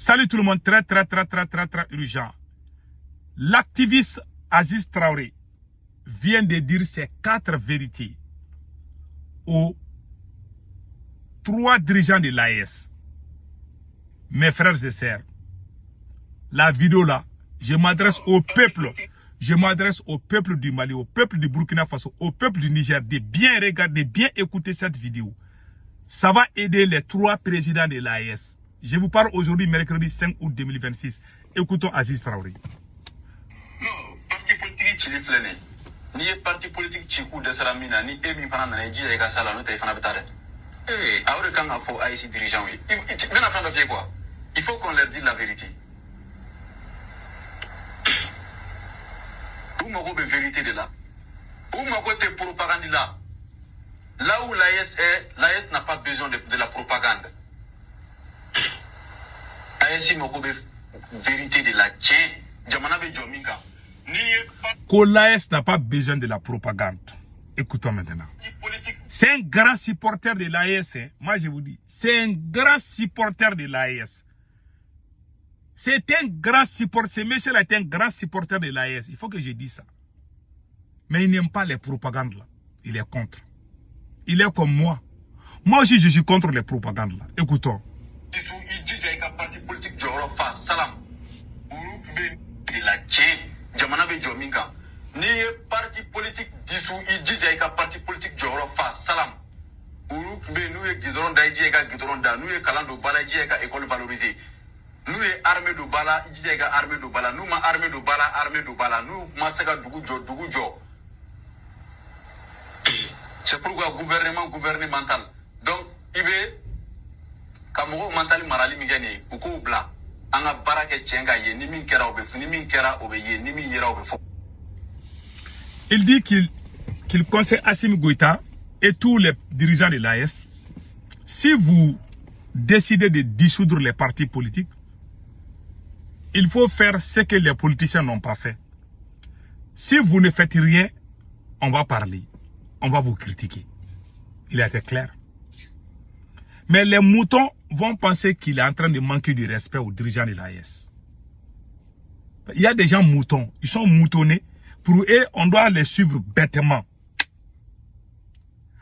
Salut tout le monde, très urgent. L'activiste Aziz Traoré vient de dire ses 4 vérités aux 3 dirigeants de l'AES. Mes frères et sœurs, la vidéo là, je m'adresse au peuple. Je m'adresse au peuple du Mali, au peuple du Burkina Faso, au peuple du Niger de bien regarder, bien écouter cette vidéo. Ça va aider les 3 présidents de l'AES. Je vous parle aujourd'hui, mercredi 5 août 2026. Écoutons Aziz Traoré. Non, parti politique Chili Flené. Ni parti politique Chikou de Salamina, ni Emi Panana, ni Djia Gassala, nous téléphone habitare. Eh, à quand il faut AIC dirigeant, oui. Bien après le quoi. Il faut qu'on leur dise la vérité. Où m'a la vérité de là? Où m'a côté propagande là? Là où l'AES est, l'AES n'a pas besoin de la propagande. AES m'a vérité de la tien. Jamanabe Jominka. Que l'AES n'a pas besoin de la propagande. Écoutons maintenant. C'est un grand supporter de l'AES. Hein. Moi, je vous dis, c'est un grand supporter de l'AES. C'est un grand supporter. Ce monsieur-là est un grand supporter de l'AES. Il faut que je dise ça. Mais il n'aime pas les propagandes là. Il est contre. Il est comme moi. Moi aussi, je suis contre les propagandes là. Écoutons. De la Jamanabe Jominka. Ni parti politique dissous, il parti politique Jorofa, salam. Nous sommes Guidron d'Aïdjega, Guidron da, nous sommes Kalando Bala, Djega, école valorisée. Nous sommes armée de Bala, Djega, armée de Bala, nous sommes armée de Bala, nous Massaga Dougoujo. C'est pourquoi gouvernemental. Donc, il est, comme mental marali migani, beaucoup blanc. Il dit qu'il conseille Assimi Goïta et tous les dirigeants de l'AES, si vous décidez de dissoudre les partis politiques, il faut faire ce que les politiciens n'ont pas fait. Si vous ne faites rien, on va parler, on va vous critiquer. Il a été clair. Mais les moutons vont penser qu'il est en train de manquer de respect aux dirigeants de l'AES. Il y a des gens moutons, ils sont moutonnés. Pour eux, on doit les suivre bêtement.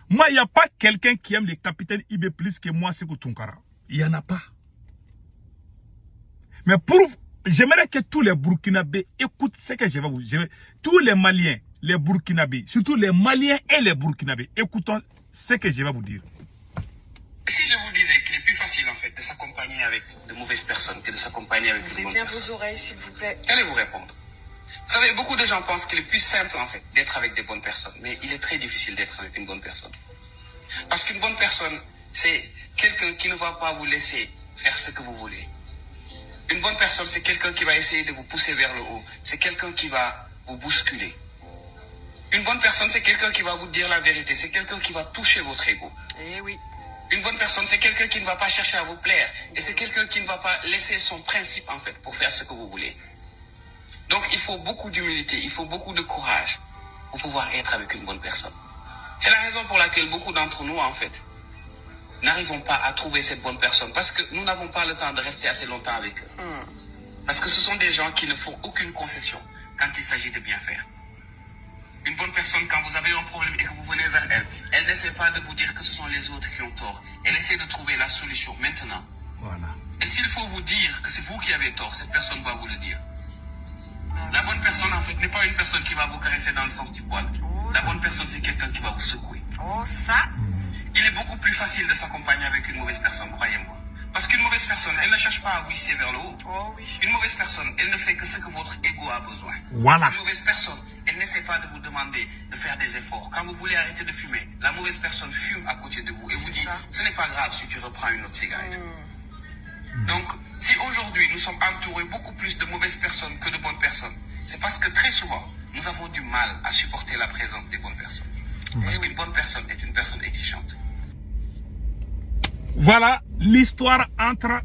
Moi, il n'y a pas quelqu'un qui aime le capitaine Ibé plus que moi, Sékou Tounkara. Il n'y en a pas. Mais j'aimerais que tous les Burkinabés écoutent ce que je vais vous dire. Tous les Maliens, les Burkinabés, surtout les Maliens et les Burkinabés, écoutons ce que je vais vous dire. Si je vous disais qu'il est plus facile en fait de s'accompagner avec de mauvaises personnes que de s'accompagner avec de bonnes personnes. Ouvrez bien vos oreilles s'il vous plaît. Qu'allez-vous répondre? Vous savez, beaucoup de gens pensent qu'il est plus simple en fait d'être avec des bonnes personnes, mais il est très difficile d'être avec une bonne personne. Parce qu'une bonne personne, c'est quelqu'un qui ne va pas vous laisser faire ce que vous voulez. Une bonne personne, c'est quelqu'un qui va essayer de vous pousser vers le haut. C'est quelqu'un qui va vous bousculer. Une bonne personne, c'est quelqu'un qui va vous dire la vérité. C'est quelqu'un qui va toucher votre ego. Eh oui. Une bonne personne, c'est quelqu'un qui ne va pas chercher à vous plaire. Et c'est quelqu'un qui ne va pas laisser son principe, en fait, pour faire ce que vous voulez. Donc, il faut beaucoup d'humilité, il faut beaucoup de courage pour pouvoir être avec une bonne personne. C'est la raison pour laquelle beaucoup d'entre nous, en fait, n'arrivons pas à trouver cette bonne personne. Parce que nous n'avons pas le temps de rester assez longtemps avec eux. Parce que ce sont des gens qui ne font aucune concession quand il s'agit de bien faire. Une bonne personne, quand vous avez un problème et que vous venez vers elle, elle n'essaie pas de vous dire que ce sont les autres qui ont tort. Elle essaie de trouver la solution maintenant. Voilà. Et s'il faut vous dire que c'est vous qui avez tort, cette personne va vous le dire. La bonne personne, en fait, n'est pas une personne qui va vous caresser dans le sens du poil. La bonne personne, c'est quelqu'un qui va vous secouer. Oh, ça. Il est beaucoup plus facile de s'accompagner avec une mauvaise personne, croyez-moi. Parce qu'une mauvaise personne, elle ne cherche pas à vous hisser vers le haut. Oh oui. Une mauvaise personne, elle ne fait que ce que votre ego a besoin. Voilà. Une mauvaise personne, elle n'essaie pas de vous demander de faire des efforts. Quand vous voulez arrêter de fumer, la mauvaise personne fume à côté de vous et vous dit, ce n'est pas grave si tu reprends une autre cigarette. Donc, si aujourd'hui nous sommes entourés beaucoup plus de mauvaises personnes que de bonnes personnes, c'est parce que très souvent, nous avons du mal à supporter la présence des bonnes personnes. Parce qu'une bonne personne est une personne exigeante. Voilà l'histoire entre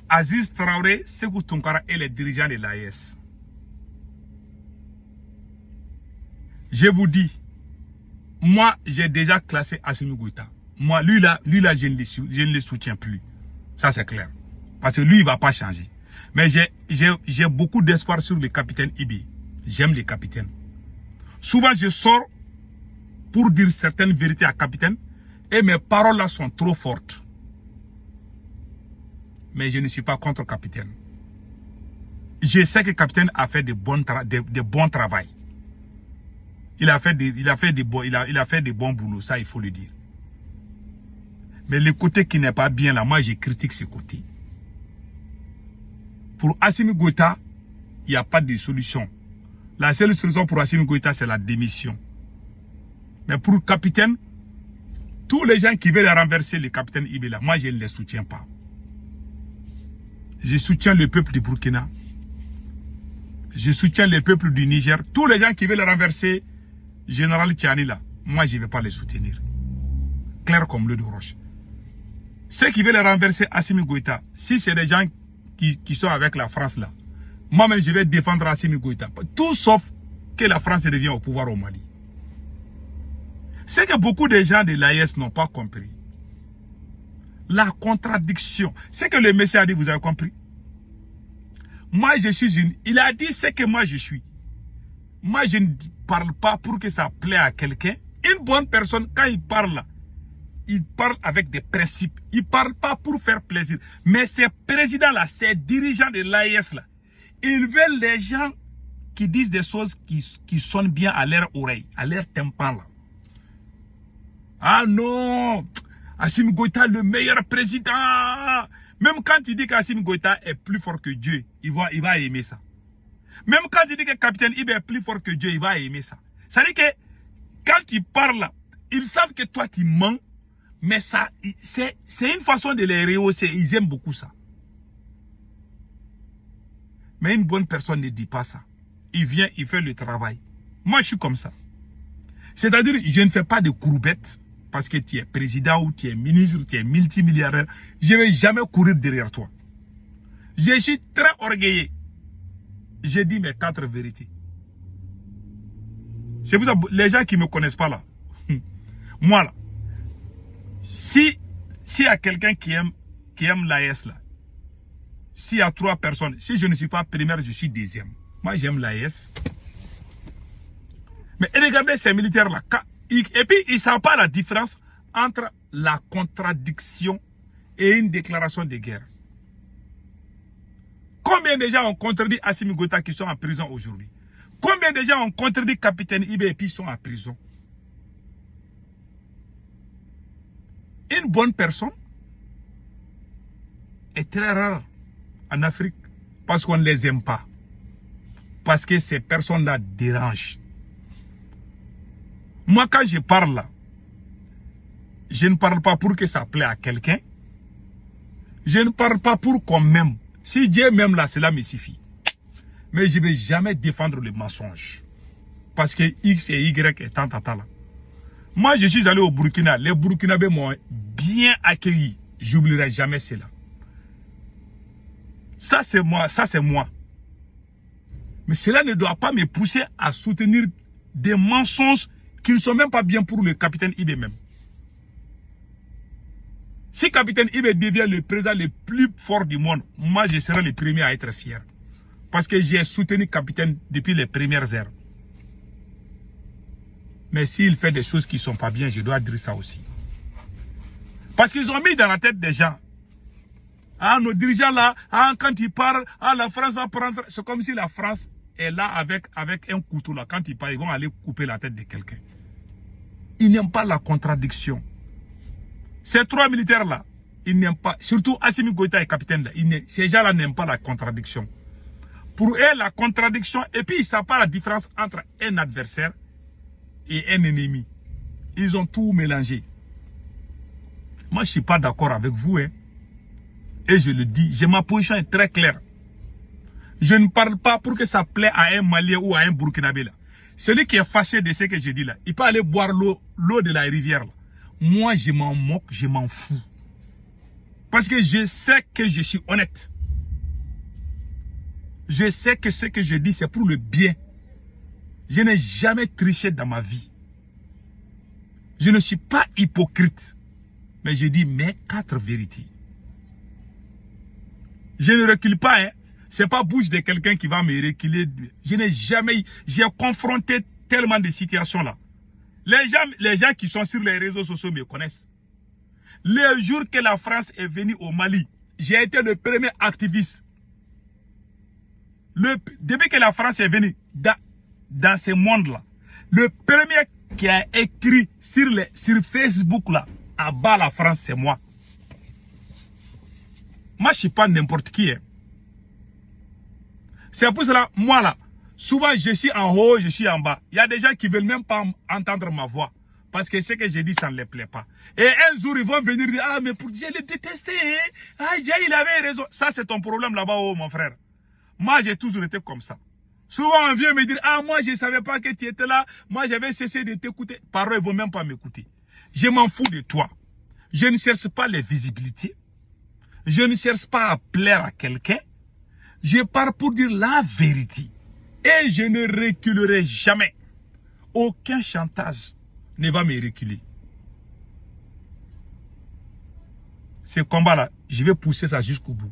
Aziz Traoré, Sékou Tounkara et les dirigeants de l'AES. Je vous dis, moi j'ai déjà classé Assimi Goïta. Moi, lui là, je ne le soutiens plus. Ça, c'est clair. Parce que lui, il ne va pas changer. Mais j'ai beaucoup d'espoir sur le capitaine Ibe. J'aime les capitaines. Souvent, je sors pour dire certaines vérités à capitaine et mes paroles là sont trop fortes. Mais je ne suis pas contre capitaine. Je sais que capitaine a fait de bons travail. Il a fait des bons boulots, ça il faut le dire. Mais le côté qui n'est pas bien là, moi je critique ce côté. Pour Assimi Goïta, il n'y a pas de solution. La seule solution pour Assimi Goïta, c'est la démission. Mais pour le capitaine, tous les gens qui veulent renverser le capitaine Ibe là, moi je ne les soutiens pas. Je soutiens le peuple du Burkina. Je soutiens le peuple du Niger. Tous les gens qui veulent renverser Général Tchani là, moi je ne vais pas les soutenir. Clair comme l'eau de roche. Ceux qui veulent renverser Assimi Goïta, si c'est des gens qui sont avec la France là, moi-même je vais défendre Assimi Goïta. Tout sauf que la France revient au pouvoir au Mali. C'est que beaucoup de gens de l'AES n'ont pas compris. La contradiction. C'est que le Messie a dit, vous avez compris? Moi je suis une... Il a dit ce que moi je suis. Moi je ne parle pas pour que ça plaît à quelqu'un. Une bonne personne, quand il parle là, il parle avec des principes. Il ne parle pas pour faire plaisir. Mais ces présidents-là, ces dirigeants de l'AES là, ils veulent les gens qui disent des choses qui sonnent bien à leur oreille, à leur tympan là. Ah non, Assimi Goïta le meilleur président. Même quand il dit qu'Assimi Goïta est plus fort que Dieu, il va aimer ça. Même quand il dit que Capitaine Ibe est plus fort que Dieu, il va aimer ça. Ça veut dire que quand il parle là, ils savent que toi tu mens. Mais ça, c'est une façon de les rehausser. Ils aiment beaucoup ça. Mais une bonne personne ne dit pas ça. Il vient, il fait le travail. Moi, je suis comme ça. C'est-à-dire, je ne fais pas de courbettes parce que tu es président ou tu es ministre ou tu es multimilliardaire. Je ne vais jamais courir derrière toi. Je suis très orgueilleux. J'ai dit mes 4 vérités. C'est pour ça, les gens qui ne me connaissent pas là. Moi là. Si il y a quelqu'un qui aime l'AES là, s'il y a 3 personnes, si je ne suis pas première, je suis deuxième. Moi j'aime l'AES. Mais regardez ces militaires là. Et puis ils ne savent pas la différence entre la contradiction et une déclaration de guerre. Combien de gens ont contredit Assimi Goïta qui sont en prison aujourd'hui? Combien de gens ont contredit Capitaine Ibe et puis sont en prison? Une bonne personne est très rare en Afrique parce qu'on ne les aime pas. Parce que ces personnes-là dérangent. Moi, quand je parle là, je ne parle pas pour que ça plaît à quelqu'un. Je ne parle pas pour qu'on m'aime. Si Dieu m'aime là, cela me suffit. Mais je ne vais jamais défendre le mensonge. Parce que X et Y est tant là. Moi, je suis allé au Burkina. Les Burkinabés m'ont bien accueilli. J'oublierai jamais cela. Ça, c'est moi. Ça, c'est moi. Mais cela ne doit pas me pousser à soutenir des mensonges qui ne sont même pas bien pour le capitaine Ibe même. Si capitaine Ibe devient le président le plus fort du monde, moi, je serai le premier à être fier. Parce que j'ai soutenu capitaine depuis les premières heures. Mais s'il fait des choses qui ne sont pas bien, je dois dire ça aussi. Parce qu'ils ont mis dans la tête des gens. Ah, nos dirigeants là, ah, quand ils parlent, ah, la France va prendre. C'est comme si la France est là avec un couteau là. Quand ils parlent, ils vont aller couper la tête de quelqu'un. Ils n'aiment pas la contradiction. Ces 3 militaires là, ils n'aiment pas, surtout Assimi Goïta et capitaine là, ces gens là n'aiment pas la contradiction. Pour eux, la contradiction, et puis ils ne savent pas la différence entre un adversaire et un ennemi. Ils ont tout mélangé. Moi, je ne suis pas d'accord avec vous. Hein. Et je le dis, ma position est très claire. Je ne parle pas pour que ça plaît à un Malien ou à un Burkinabé. Là. Celui qui est fâché de ce que je dis là, il peut aller boire l'eau de la rivière. Là. Moi, je m'en moque, je m'en fous. Parce que je sais que je suis honnête. Je sais que ce que je dis, c'est pour le bien. Je n'ai jamais triché dans ma vie. Je ne suis pas hypocrite. Mais je dis mes 4 vérités. Je ne recule pas, hein. C'est pas bouche de quelqu'un qui va me reculer. Je n'ai jamais... J'ai confronté tellement de situations là. Les gens qui sont sur les réseaux sociaux me connaissent. Le jour que la France est venue au Mali, j'ai été le premier activiste. Depuis que la France est venue dans ce monde-là, le premier qui a écrit sur Facebook là, à bas la France, c'est moi. Moi, je ne suis pas n'importe qui. Hein. C'est pour cela, moi là, souvent je suis en haut, je suis en bas. Il y a des gens qui ne veulent même pas entendre ma voix. Parce que ce que j'ai dit, ça ne les plaît pas. Et un jour, ils vont venir dire, ah, mais pour Dieu, je l'ai détesté. Hein? Ah, il avait raison. Ça, c'est ton problème là-bas, oh, mon frère. Moi, j'ai toujours été comme ça. Souvent, on vient me dire, ah, moi, je ne savais pas que tu étais là. Moi, j'avais cessé de t'écouter. Par eux, ils ne vont même pas m'écouter. Je m'en fous de toi. Je ne cherche pas les visibilités. Je ne cherche pas à plaire à quelqu'un. Je pars pour dire la vérité. Et je ne reculerai jamais. Aucun chantage ne va me reculer. Ce combat-là, je vais pousser ça jusqu'au bout.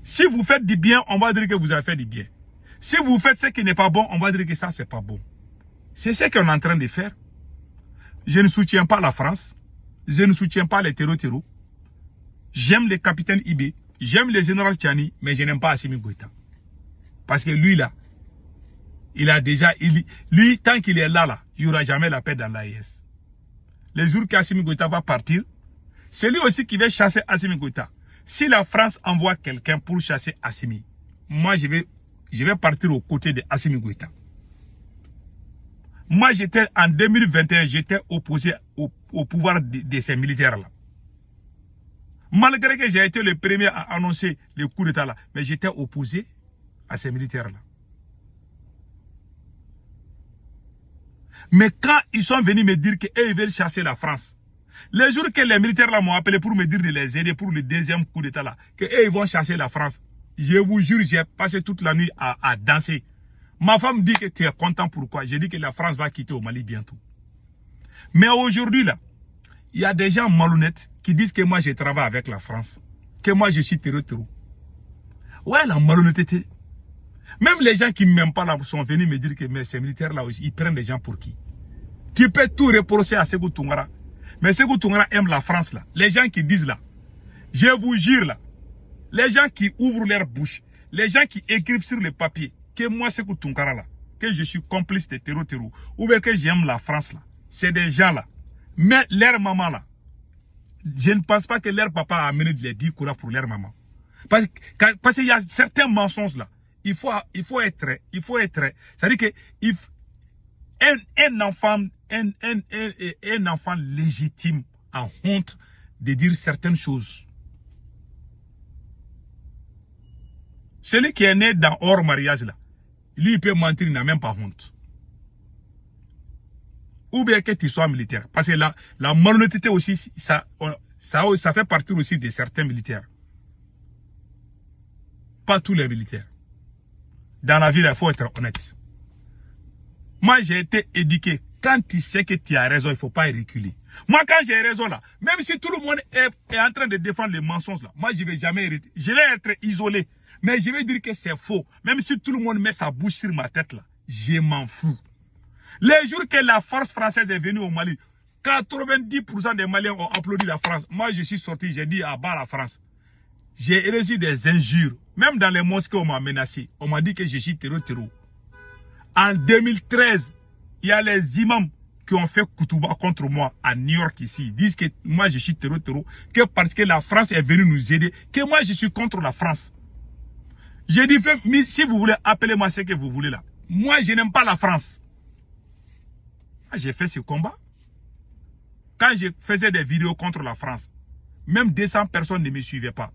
Si vous faites du bien, on va dire que vous avez fait du bien. Si vous faites ce qui n'est pas bon, on va dire que ça, c'est pas bon. C'est ce qu'on est en train de faire. Je ne soutiens pas la France. Je ne soutiens pas les terreaux. J'aime le capitaine Ibé. J'aime le général Tchani, mais je n'aime pas Assimi Goïta. Parce que lui, là, il a déjà... Lui, tant qu'il est là, il n'y aura jamais la paix dans l'AES. Le jour qu'Assimi Goïta va partir, c'est lui aussi qui va chasser Assimi Goïta. Si la France envoie quelqu'un pour chasser Assimi, moi, je vais partir aux côtés de Assimi Goïta. Moi, en 2021, j'étais opposé au pouvoir de ces militaires-là. Malgré que j'ai été le premier à annoncer le coup d'État là, mais j'étais opposé à ces militaires-là. Mais quand ils sont venus me dire qu'ils veulent chasser la France, les jours que les militaires là m'ont appelé pour me dire de les aider pour le deuxième coup d'État là, qu'ils vont chasser la France, je vous jure, j'ai passé toute la nuit à danser. Ma femme dit que tu es content, pourquoi? J'ai dit que la France va quitter au Mali bientôt. Mais aujourd'hui là, il y a des gens malhonnêtes qui disent que moi je travaille avec la France, que moi je suis terreau. Ouais, la malhonnêteté. Même les gens qui ne m'aiment pas là sont venus me dire que mais ces militaires là aussi, ils prennent les gens pour qui? Tu peux tout reprocher à Sékou Toungara. Mais Sékou Toungara aime la France là. Les gens qui disent là, je vous jure là, les gens qui ouvrent leur bouche, les gens qui écrivent sur le papier que moi Sékou Toungara là, que je suis complice de terreau, ou bien que j'aime la France là, c'est des gens là. Mais leur maman là, je ne pense pas que leur papa a amené de les 10 courants pour leur maman. Parce qu'il y a certains mensonges là. Il faut être, c'est-à-dire que un enfant légitime a honte de dire certaines choses. Celui qui est né dans hors mariage là, lui il peut mentir, il n'a même pas honte. Ou bien que tu sois militaire. Parce que la malhonnêteté aussi, ça fait partie aussi de certains militaires. Pas tous les militaires. Dans la vie, il faut être honnête. Moi, j'ai été éduqué. Quand tu sais que tu as raison, il ne faut pas reculer. Moi, quand j'ai raison là, même si tout le monde est en train de défendre les mensonges là, moi, je ne vais jamais hériter. Je vais être isolé. Mais je vais dire que c'est faux. Même si tout le monde met sa bouche sur ma tête là, je m'en fous. Les jours que la force française est venue au Mali, 90% des Maliens ont applaudi la France. Moi, je suis sorti, j'ai dit à bas la France. J'ai reçu des injures. Même dans les mosquées, on m'a menacé. On m'a dit que je suis terreau. En 2013, il y a les imams qui ont fait Koutouba contre moi à New York ici. Ils disent que moi, je suis terreau. Que parce que la France est venue nous aider, que moi, je suis contre la France. J'ai dit, si vous voulez, appelez-moi ce que vous voulez là. Moi, je n'aime pas la France. J'ai fait ce combat. Quand je faisais des vidéos contre la France, même 200 personnes ne me suivaient pas.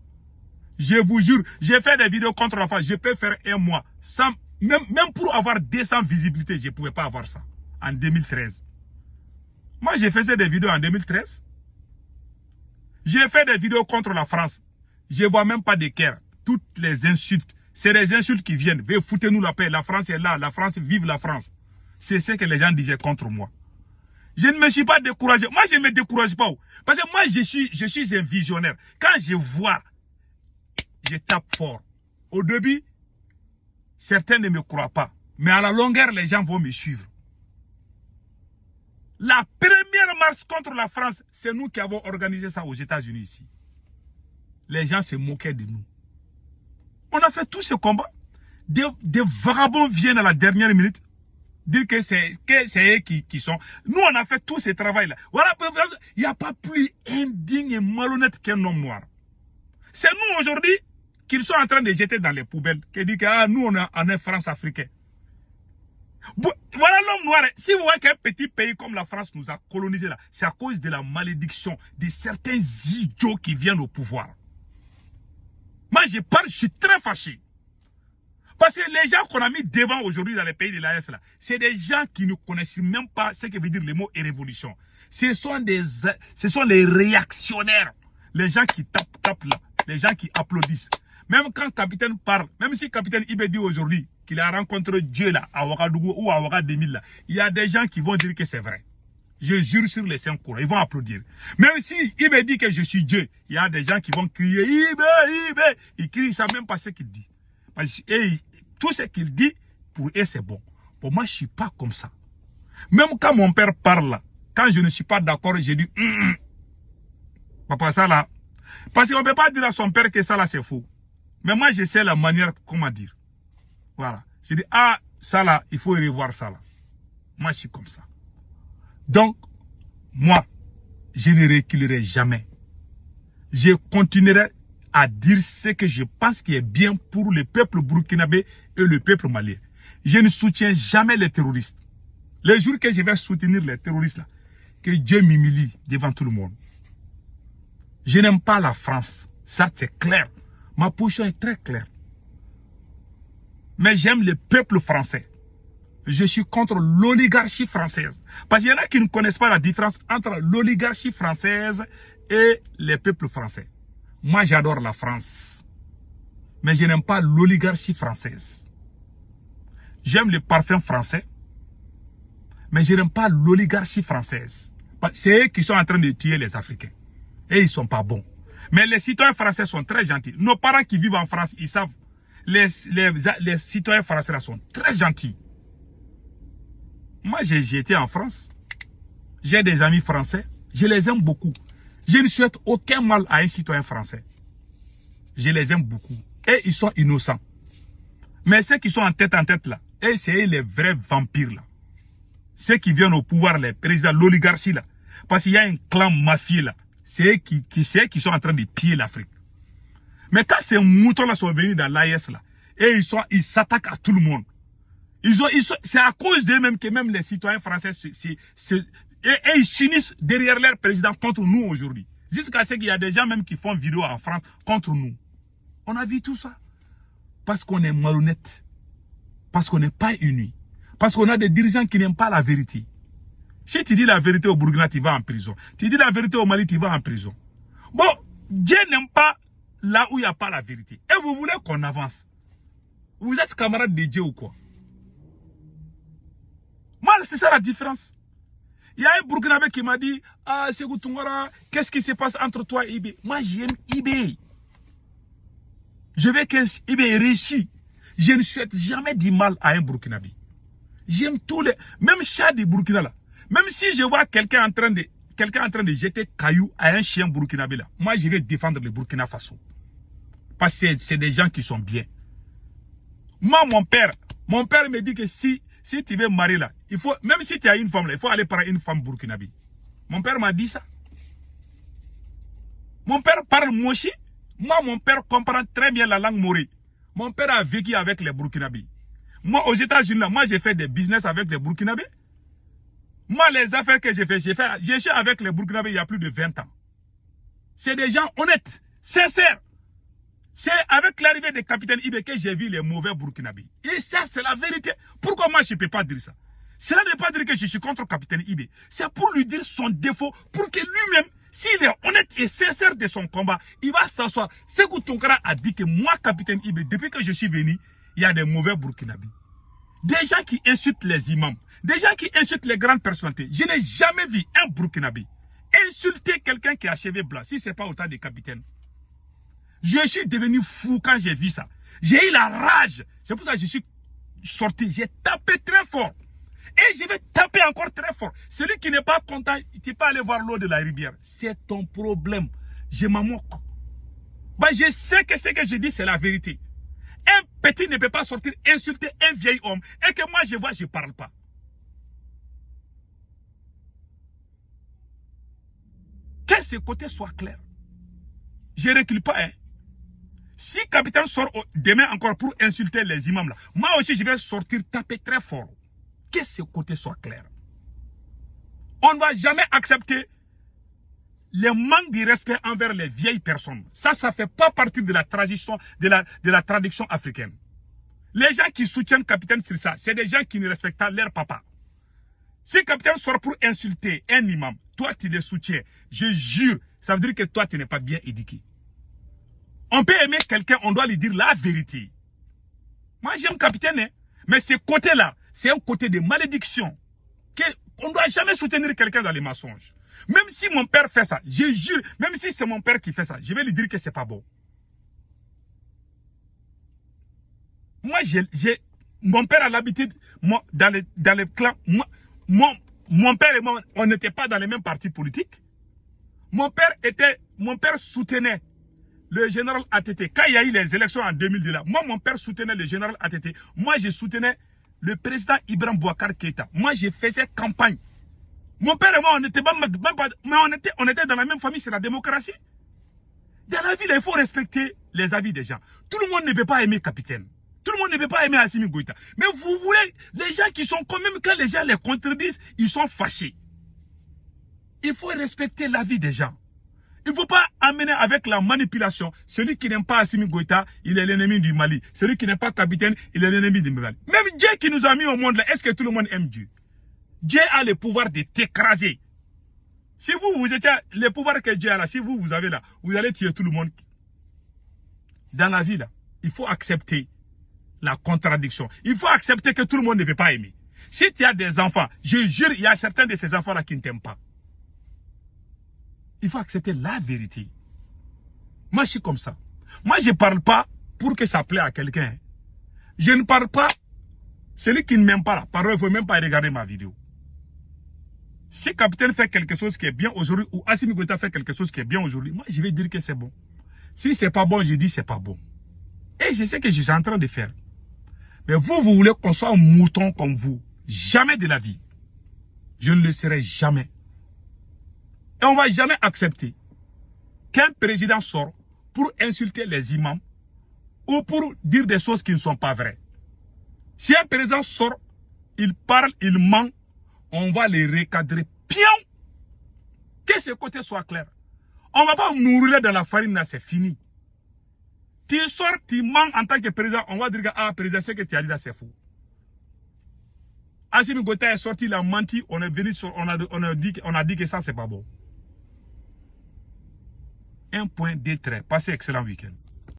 Je vous jure, j'ai fait des vidéos contre la France. Je peux faire un mois. Sans, même pour avoir 200 visibilités, je ne pouvais pas avoir ça. En 2013. Moi, je faisais des vidéos en 2013. J'ai fait des vidéos contre la France. Je ne vois même pas de cœur. Toutes les insultes. C'est des insultes qui viennent. Foutez-nous la paix. La France est là. La France, vive la France. C'est ce que les gens disaient contre moi. Je ne me suis pas découragé. Moi, je ne me décourage pas. Parce que moi, je suis un visionnaire. Quand je vois, je tape fort. Au début, certains ne me croient pas. Mais à la longueur, les gens vont me suivre. La première marche contre la France, c'est nous qui avons organisé ça aux États-Unis ici. Les gens se moquaient de nous. On a fait tout ce combat. Des vagabonds viennent à la dernière minute dire que c'est eux qui sont. Nous, on a fait tout ce travail-là. Voilà, il n'y a pas plus indigne et malhonnête qu'un homme noir. C'est nous aujourd'hui qu'ils sont en train de jeter dans les poubelles. Qui dit que nous, on est France africaine. Voilà l'homme noir. Si vous voyez qu'un petit pays comme la France nous a colonisé là, c'est à cause de la malédiction de certains idiots qui viennent au pouvoir. Moi, je suis très fâché. Parce que les gens qu'on a mis devant aujourd'hui dans les pays de l'AES là, c'est des gens qui ne connaissent même pas ce que veut dire le mot révolution. Ce sont les réactionnaires. Les gens qui tapent là. Les gens qui applaudissent. Même quand le capitaine parle, même si le capitaine Ibé dit aujourd'hui qu'il a rencontré Dieu là, à Ouagadougou ou à Ouagadémil là, il y a des gens qui vont dire que c'est vrai. Je jure sur les saints courants, ils vont applaudir. Même si Ibé dit que je suis Dieu, il y a des gens qui vont crier Ibé, Ibé. Ils crient, ils ne savent même pas ce qu'il dit. Et tout ce qu'il dit, pour eux c'est bon. Pour moi, je ne suis pas comme ça. Même quand mon père parle là, quand je ne suis pas d'accord, je dis papa, ça là. Parce qu'on ne peut pas dire à son père que ça là c'est faux. Mais moi, je sais la manière, comment dire. Voilà. Je dis, ça là, il faut revoir ça là. Moi, je suis comme ça. Donc, moi, je ne reculerai jamais. Je continuerai à dire ce que je pense qui est bien pour le peuple burkinabé et le peuple malien. Je ne soutiens jamais les terroristes. Le jour que je vais soutenir les terroristes là, que Dieu m'humilie devant tout le monde. Je n'aime pas la France. Ça, c'est clair. Ma position est très claire. Mais j'aime le peuple français. Je suis contre l'oligarchie française. Parce qu'il y en a qui ne connaissent pas la différence entre l'oligarchie française et les peuples français. Moi, j'adore la France. Mais je n'aime pas l'oligarchie française. J'aime le parfum français. Mais je n'aime pas l'oligarchie française. C'est eux qui sont en train de tuer les Africains. Et ils ne sont pas bons. Mais les citoyens français sont très gentils. Nos parents qui vivent en France, ils savent. Les citoyens français là sont très gentils. Moi, j'ai été en France. J'ai des amis français. Je les aime beaucoup. Je ne souhaite aucun mal à un citoyen français. Je les aime beaucoup. Et ils sont innocents. Mais ceux qui sont en tête là, et c'est les vrais vampires là. Ceux qui viennent au pouvoir, les présidents, l'oligarchie là. Parce qu'il y a un clan mafieux là. C'est eux qui sont en train de piller l'Afrique. Mais quand ces moutons-là sont venus dans l'AES, là, et ils s'attaquent à tout le monde. C'est à cause d'eux-mêmes que même les citoyens français et ils s'unissent derrière leur président contre nous aujourd'hui. Jusqu'à ce qu'il y a des gens même qui font vidéo en France contre nous. On a vu tout ça. Parce qu'on est malhonnête. Parce qu'on n'est pas unis. Parce qu'on a des dirigeants qui n'aiment pas la vérité. Si tu dis la vérité au Burkina, tu vas en prison. Tu dis la vérité au Mali, tu vas en prison. Bon, Dieu n'aime pas là où il n'y a pas la vérité. Et vous voulez qu'on avance. Vous êtes camarade de Dieu ou quoi? Moi, c'est ça la différence. Il y a un Burkinabé qui m'a dit, Sékou Toungara, qu'est-ce qui se passe entre toi et Ibé? Moi, j'aime Ibé. Je veux que Ibé réussisse. Je ne souhaite jamais du mal à un Burkinabé. J'aime tous les... Même chat du Burkina là. Même si je vois quelqu'un en train de jeter cailloux à un chien burkinabé là, moi je vais défendre le Burkina Faso. Parce que c'est des gens qui sont bien. Moi, mon père me dit que si tu veux marier là, il faut, même si tu as une femme là, il faut aller par une femme burkinabé. Mon père m'a dit ça. Mon père parle mochi. Moi, mon père comprend très bien la langue morée. Mon père a vécu avec les burkinabés. Moi, aux États-Unis là, moi j'ai fait des business avec les burkinabés. Moi, les affaires que j'ai fait avec les Burkinabés il y a plus de 20 ans. C'est des gens honnêtes, sincères. C'est avec l'arrivée des capitaines Ibé que j'ai vu les mauvais Burkinabés. Et ça, c'est la vérité. Pourquoi moi, je ne peux pas dire ça? Cela ne veut pas dire que je suis contre le capitaine Ibé. C'est pour lui dire son défaut, pour que lui-même, s'il est honnête et sincère de son combat, il va s'asseoir. Sékou Toungara a dit que moi, capitaine Ibé, depuis que je suis venu, il y a des mauvais Burkinabés. Des gens qui insultent les imams. Des gens qui insultent les grandes personnalités. Je n'ai jamais vu un Burkinabé insulter quelqu'un qui a cheveux blancs, si ce n'est pas autant des capitaines. Je suis devenu fou quand j'ai vu ça. J'ai eu la rage. C'est pour ça que je suis sorti. J'ai tapé très fort. Et je vais taper encore très fort. Celui qui n'est pas content, tu peux aller voir l'eau de la rivière. C'est ton problème. Je m'en moque. Bah, je sais que ce que je dis, c'est la vérité. Un petit ne peut pas sortir insulter un vieil homme. Et que moi, je vois, je ne parle pas. Que ce côté soit clair. Je ne recule pas. Hein. Si capitaine sort demain encore pour insulter les imams là, moi aussi je vais sortir taper très fort. Que ce côté soit clair. On ne va jamais accepter le manque de respect envers les vieilles personnes. Ça ne fait pas partie de la tradition, de la traduction africaine. Les gens qui soutiennent capitaine sur ça, c'est des gens qui ne respectent pas leur papa. Si capitaine sort pour insulter un imam, toi tu le soutiens, je jure, ça veut dire que toi tu n'es pas bien éduqué. On peut aimer quelqu'un, on doit lui dire la vérité. Moi j'aime capitaine, hein, mais ce côté-là, c'est un côté de malédiction. On ne doit jamais soutenir quelqu'un dans les mensonges. Même si mon père fait ça, je jure, même si c'est mon père qui fait ça, je vais lui dire que c'est pas bon. Moi, mon père a l'habitude, dans les clans, mon père et moi, on n'était pas dans les mêmes partis politiques. Mon père soutenait le général ATT. Quand il y a eu les élections en 2002, là, moi, mon père soutenait le général ATT. Moi, je soutenais le président Ibrahim Boubacar Keïta. Moi, je faisais campagne. Mon père et moi, on n'était pas, mais on était dans la même famille, c'est la démocratie. Dans la ville, il faut respecter les avis des gens. Tout le monde ne peut pas aimer capitaine. Tout le monde ne peut pas aimer Assimi Goïta. Mais vous voulez, les gens qui sont quand même, quand les gens les contredisent, ils sont fâchés. Il faut respecter l'avis des gens. Il ne faut pas amener avec la manipulation. Celui qui n'aime pas Assimi Goïta, il est l'ennemi du Mali. Celui qui n'est pas capitaine, il est l'ennemi du Mali. Même Dieu qui nous a mis au monde là, est-ce que tout le monde aime Dieu? Dieu a le pouvoir de t'écraser. Si vous étiez le pouvoir que Dieu a là, si vous avez là, vous allez tuer tout le monde. Dans la vie là, il faut accepter la contradiction. Il faut accepter que tout le monde ne peut pas aimer. Si tu as des enfants, je jure, il y a certains de ces enfants là qui ne t'aiment pas. Il faut accepter la vérité. Moi, je suis comme ça. Moi, je ne parle pas pour que ça plaît à quelqu'un. Je ne parle pas. Celui qui ne m'aime pas là, pardon, il ne faut même pas regarder ma vidéo. Si capitaine fait quelque chose qui est bien aujourd'hui, ou Assimi Goïta fait quelque chose qui est bien aujourd'hui, moi, je vais dire que c'est bon. Si ce n'est pas bon, je dis c'est pas bon. Et je sais que je suis en train de faire. Mais vous voulez qu'on soit un mouton comme vous. Jamais de la vie. Je ne le serai jamais. Et on ne va jamais accepter qu'un président sorte pour insulter les imams ou pour dire des choses qui ne sont pas vraies. Si un président sort, il parle, il ment, on va les recadrer. Pion! Que ce côté soit clair. On ne va pas nous rouler dans la farine, là, c'est fini. Tu sors, tu mens en tant que président, on va dire que, ah, président, ce que tu as dit là, c'est faux. Assimi Goïta est sorti, il a menti, on est venu, on a dit que ça, c'est pas bon. Un point, deux traits. Passez excellent week-end.